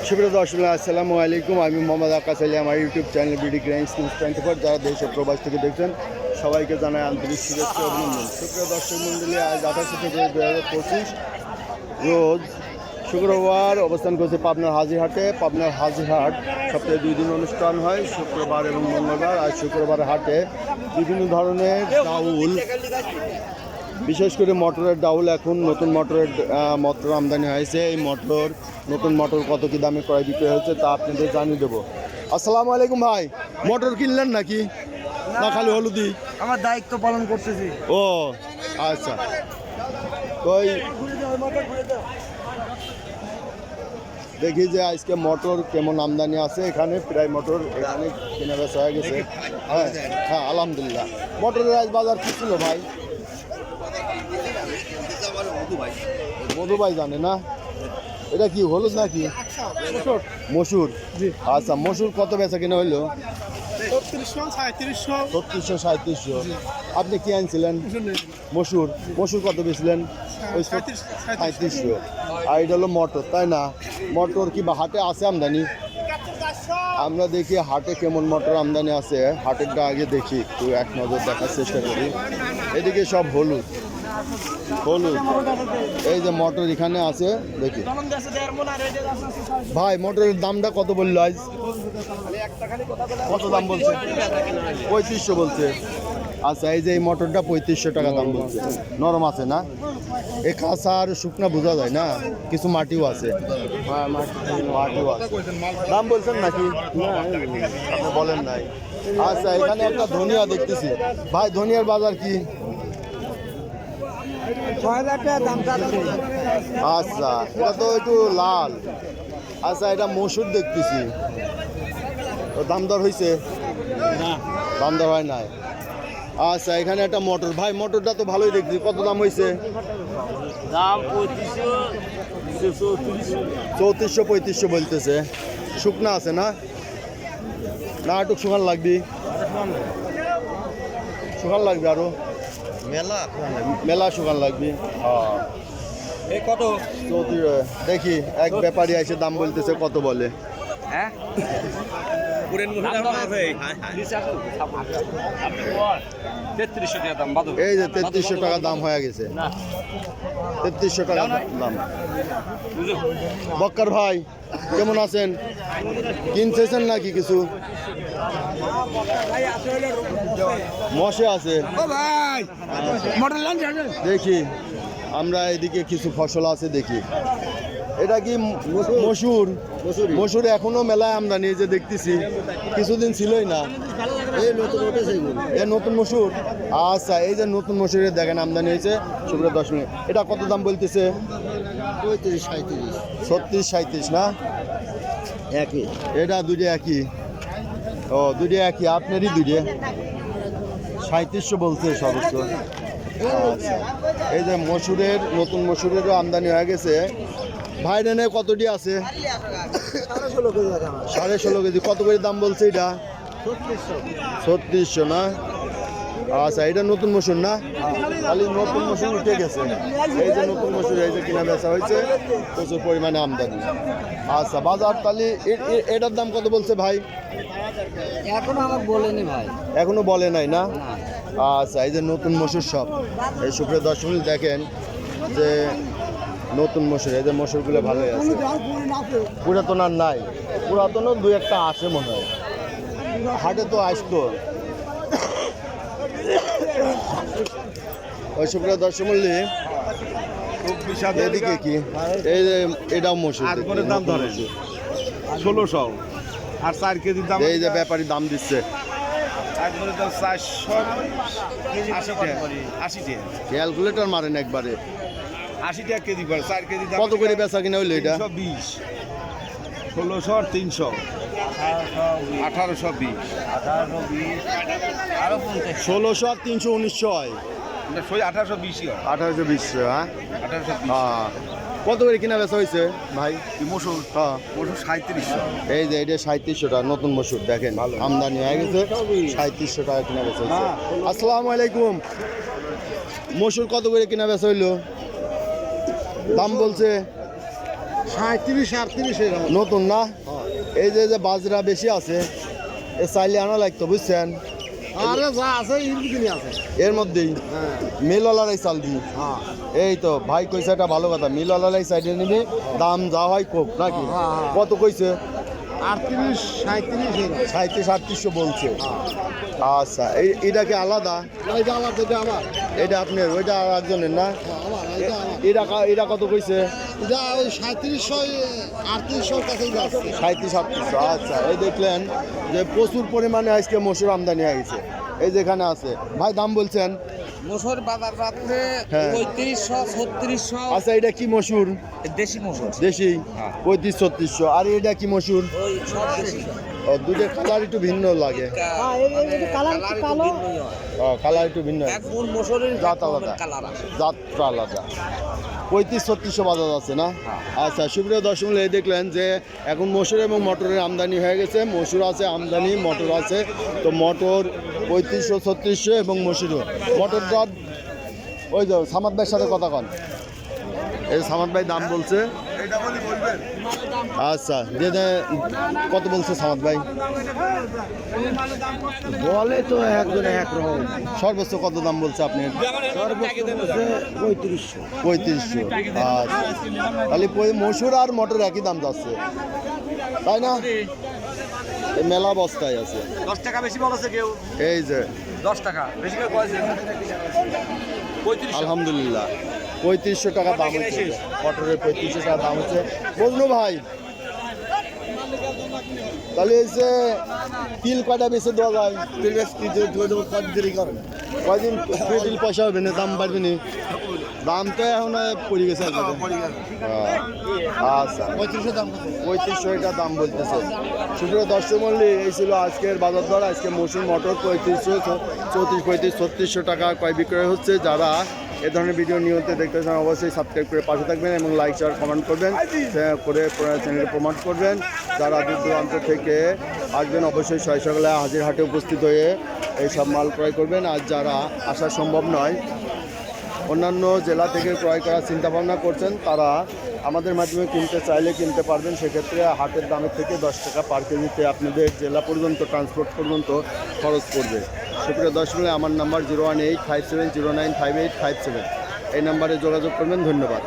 সুপ্রিয় দর্শক আসসালামু আলাইকুম। আমি মোহাম্মদ আকাশ আলী, আমার ইউটিউব চ্যানেল বিডি গ্রাইন্স নিউজ 24 যারা দেশ ও প্রবাস থেকে দেখছেন সবাইকে জানাই আন্তরিক শুভেচ্ছা ও অভিনন্দন। সুপ্রিয় দর্শক মণ্ডলী, আজ 28 ফেব্রুয়ারি 2025 রোজ শুক্রবার অবস্থান করছে পাবনার হাজিরহাটে। পাবনার হাজিরহাট সপ্তাহে 2 দিন অনুষ্ঠান হয়, শুক্রবার এবং মঙ্গলবার। আজ শুক্রবার হাটে বিভিন্ন ধরনের ডাউল, বিশেষ করে মোটরের ডাউল, এখন নতুন মোটর আমদানি হয়েছে। এই নতুন মোটর কত কি দামে ক্রয় বিক্রয় হচ্ছে তা আপনাদের জানিয়ে দেবো। আসসালামু আলাইকুম ভাই, মোটর কিনলেন নাকি না খালি হলুদি? আমার দায়িত্ব পালন করতেছি। ও আচ্ছা, ওই দেখি যে আজকে মোটর কেমন আমদানি আছে। এখানে প্রায় মোটর এখানে কেনা বেচা হয়ে গেছে। হ্যাঁ হ্যাঁ, আলহামদুলিল্লাহ। মোটরের আজ বাজার কি ছিল ভাই? মধু ভাই জানে না, এটা কি হলুদ নাকি মসুর? আচ্ছা, মসুর কত বেচা কিনা হইলো? 3600 3700। আপনি কি আনছিলেন? মসুর কত বেচলেন? ওই 3700। আর এটা হলো মটর, তাই না? মটর কি বা হাটে আছে আমদানি? আমরা দেখি হাটে কেমন মোটর আমদানি আছে। হাটেরটা আগে দেখি, একটু এক নজর দেখার চেষ্টা করি। এদিকে সব হলুদ। এই যে মোটর এখানে আছে, দেখি ভাই মোটরের দামটা কত বললো আজ? কত দাম বলছে? 3500 বলছে। আচ্ছা, এই যে এই মোটরটা 3500 টাকা দাম বলছে। নরম আছে না? এ কাঁচা আর শুকনা বোঝা যায় না, কিছু মাটিও আছে। মাটিও আছে। দাম বলছেন নাকি? আপনি বলেন নাই। আচ্ছা, এখানে একটা ধনিয়া দেখতেছি ভাই, ধনিয়ার বাজার কি? 6000 টাকা দাম। আচ্ছা, এটা তো একটু লাল। আচ্ছা, এটা মসুর দেখতেছি, দাম দর হয়েছে? দাম দর হয় নাই। আচ্ছা, এখানে একটা মোটর ভাই, মোটরটা তো ভালোই দেখছি। কত দাম হয়েছে? দাম 3400 বলতেছে। শুকনা আছে না? না একটু শুকান লাগবে? শুকান লাগবে আরো মেলা শুকান লাগবে। এই কত? দেখি এক ব্যাপারী এসে দাম বলতেছে, কত বলে? হ্যাঁ, এই যে 3300 টাকা দাম হয়ে গেছে। 3300 টাকা দাম। বক্কর ভাই কেমন আছেন? কিনতেছেন নাকি কিছু? মশে আছে দেখি। আমরা এদিকে কিছু ফসল আছে দেখি। এটা কি মসুর? এখনো মেলায় আমদানি, যে দেখতেছি কিছুদিন ছিলই না। নতুন মসুর। আচ্ছা, এই যে নতুন মসুরের দেখেন আমদানি হয়েছে। সুপ্রিয় দর্শক, এটা কত দাম বলতেছে? 36-37 না? একই। এটা দুটো একই? ও, দুটো একই। আপনারই দুটো 3700 বলছে সর্বোচ্চ। আচ্ছা, এই যে নতুন মসুরেরও আমদানি হয়ে গেছে। ভাই নেনে কতটি আছে? 16.5 কেজি। কত করে দাম বলছে এটা? 3600 না? আচ্ছা, এটা নতুন মসুর না? খালি নতুন মসুর উঠে গেছে। এই যে নতুন মসুর, এই যে কিনা বেচা হয়েছে, প্রচুর পরিমাণে আমদানি। আচ্ছা, বাজার তাহলে এটার দাম কত বলছে ভাই? এখনো আমাকে বলেনি ভাই। এখনো বলে নাই না? আচ্ছা, এই যে নতুন মসুর সব। এই সুপ্রিয় দর্শক দেখেন যে নতুন মসুর, এই যে মসুরগুলো ভালোই আছে। পুরাতন আর নাই? পুরাতনও 2-1টা আছে মনে হয়। হাটে তো আসতো। ওই সুপ্রিয় দর্শক মূল্যে এদিকে কি? এই যে এটাও মসুর। দাম ধরে 1600 আর 4 কেজি দাম। এই যে ব্যাপারী দাম দিচ্ছে। একবারে দাম 480 টাকা। ক্যালকুলেটর মারেন একবারে। 80 টাকা কেজি পড়ে। 4 কেজি দাম। কত করে বেচা কিনা হইলো এটা? 320, 1600 আর 300, 1820, 1600 আর 300 1900 হয়। 1820 হয়। 1820, হ্যাঁ 1820। হ্যাঁ। কত করে কিনা বেচা হয়েছে ভাই? মসুর হ্যাঁ, 3700। এই যে এটা 3700 টাকা নতুন মসুর। দেখেন আমদানি হয়ে গেছে, 3700 টাকা কিনা বেচা হয়েছে। আসসালামু আলাইকুম। মসুর কত করে কিনা বেচা হইলো? দাম বলছে 37 38 এরকম। নতুন না? এই যে যে বাজরা বেশি আছে এ চাইলে আনা লাগতো বুঝছেন, আরে যা আছে ইনবিদিনই আছে। এর মধ্যেই হ্যাঁ মিলওয়ালারাই চাল দিই। হ্যাঁ এই তো ভাই কইছে এটা ভালো কথা, মিলওয়ালারাই সাইডে নিবি, দাম যা হয় কোপ নাকি? হ্যাঁ, হ্যাঁ। কত কইছে? 38 37 এরকম। 37-38 বলছে। আচ্ছা এটা কি আলাদা? এইটা আমার যেটা আমার এটা আপনার, ওইটা আর একজনের না? আমার এইটা আমার এটা কত কইছে? এটা ওই 3700 3800 কাছেই যাচ্ছে। 37-38। আচ্ছা এই দেখলেন যে প্রচুর পরিমাণে আজকে মসুর আমদানি হয়ে গেছে, এই যেখানে আছে। ভাই দাম বলছেন? মসুর বাজার রাত্রে হ্যাঁ। 3500 3600 আচ্ছা এটা কি মসুর? দেশি মসুর দেশি হ্যাঁ। 3500-3600। আর এটা কি মসুর? ওই সব দেশি ও, দুটোর কালার একটু ভিন্ন লাগে। কালার একটু ভিন্নই হয়। কালার একটু ভিন্ন, এক মন মসুরের জাত আলাদা। কালার আছে। যাত্রা আলাদা। 3500-3600 বাজার আছে না? হ্যাঁ। আচ্ছা সুপ্রিয় দর্শক, এই দেখলেন যে এখন মসুর এবং মটরের আমদানি হয়ে গেছে। মসুর আছে আমদানি, মটর আছে। তো মটর 3500-3600 এবং মসুরও। মটর দর ওই যে সামাদ ভাইয়ের সাথে কথা কন, এই সামাদ ভাই দাম বলছে। আচ্ছা যে কত বলছে সামাদ ভাই? বলে তো একজনে একরকম। সর্বোচ্চ কত দাম বলছে আপনি? 3500। 3500। আচ্ছা তাহলে মসুর আর মটর একই দাম যাচ্ছে তাই না? এই মেলা বস্তায় আছে। 10 টাকা বেশি বলেছে কেউ, এই যে 10 টাকা বেশি করে কয়েছে 3500। আলহামদুলিল্লাহ 3500 টাকা দাম হচ্ছে, মটরের 3500 টাকা দাম হচ্ছে। বজনু ভাই তাহলে এই যে তিল কয়টা বেশি দেওয়া যায়? কয়দিন তিল পয়সা হবে না, দাম বাড়বে না? দাম তো এখন পড়ে গেছে একবারে। আচ্ছা 3500 এটা দাম বলতেছে। সুপ্রিয় দর্শক মণ্ডলী, এই ছিল আজকের বাজার দর। আজকে মসুর মটর 3500, 34, 35, 3600 টাকা ক্রয় বিক্রয় হচ্ছে। যারা এ ধরনের ভিডিও নিয়মিত দেখতে চান অবশ্যই সাবস্ক্রাইব করে পাশে থাকবেন এবং লাইক শেয়ার কমেন্ট করবেন, করে চ্যানেলকে প্রমোট করবেন। যারা দূর দূরান্ত থেকে আসবেন অবশ্যই সকালে হাজির হাটে উপস্থিত হয়ে এই সব মাল ক্রয় করবেন। আর যারা আসা সম্ভব নয়, অন্যান্য জেলা থেকে ক্রয় করার চিন্তাভাবনা করছেন, তারা আমাদের মাধ্যমে কিনতে চাইলে কিনতে পারবেন। সেক্ষেত্রে হাটের দামের থেকে 10 টাকা পার কেজিতে আপনাদের জেলা পর্যন্ত ট্রান্সপোর্ট পর্যন্ত খরচ পড়বে। সুপ্রিয় দর্শক, আমার নাম্বার 01857095857। এই নাম্বারে যোগাযোগ করবেন। ধন্যবাদ।